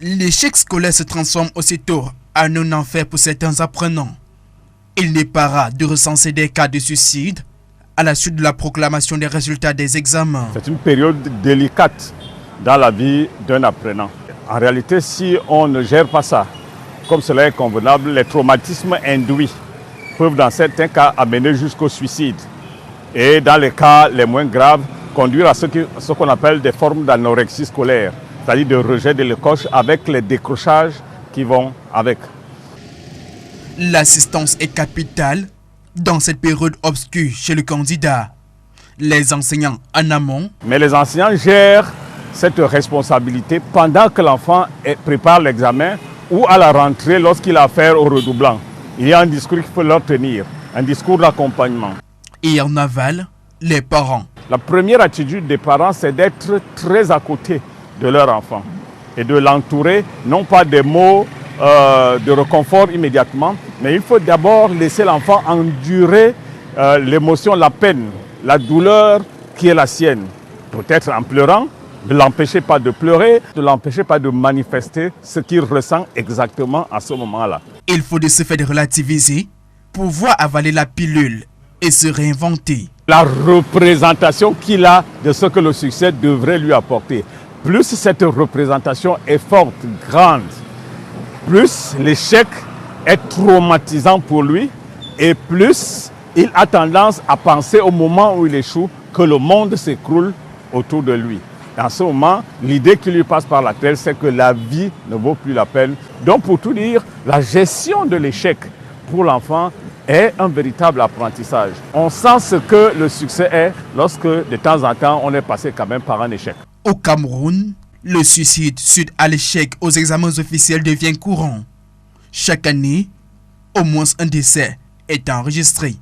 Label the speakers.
Speaker 1: L'échec scolaire se transforme aussitôt en un enfer pour certains apprenants. Il n'est pas rare de recenser des cas de suicide à la suite de la proclamation des résultats des examens.
Speaker 2: C'est une période délicate dans la vie d'un apprenant. En réalité, si on ne gère pas ça, comme cela est convenable, les traumatismes induits peuvent dans certains cas amener jusqu'au suicide. Et dans les cas les moins graves, conduire à ce qu'on appelle des formes d'anorexie scolaire, c'est-à-dire de rejet de l'école avec les décrochages qui vont avec.
Speaker 1: L'assistance est capitale dans cette période obscure chez le candidat. Les enseignants en amont.
Speaker 2: Mais les enseignants gèrent cette responsabilité pendant que l'enfant prépare l'examen ou à la rentrée lorsqu'il a affaire au redoublant. Il y a un discours qu'il faut leur tenir, un discours d'accompagnement.
Speaker 1: Et en aval, les parents.
Speaker 2: La première attitude des parents, c'est d'être très à côté de leur enfant et de l'entourer, non pas des mots de réconfort immédiatement, mais il faut d'abord laisser l'enfant endurer l'émotion, la peine, la douleur qui est la sienne. Peut-être en pleurant, ne l'empêchez pas de pleurer, ne l'empêchez pas de manifester ce qu'il ressent exactement à ce moment-là.
Speaker 1: Il faut de ce fait relativiser, pouvoir avaler la pilule et se réinventer.
Speaker 2: La représentation qu'il a de ce que le succès devrait lui apporter. Plus cette représentation est forte, grande, plus l'échec est traumatisant pour lui et plus il a tendance à penser au moment où il échoue que le monde s'écroule autour de lui. Et en ce moment, l'idée qui lui passe par la tête, c'est que la vie ne vaut plus la peine. Donc pour tout dire, la gestion de l'échec pour l'enfant est un véritable apprentissage. On sent ce que le succès est lorsque de temps en temps, on est passé quand même par un échec.
Speaker 1: Au Cameroun, le suicide suite à l'échec aux examens officiels devient courant. Chaque année, au moins un décès est enregistré.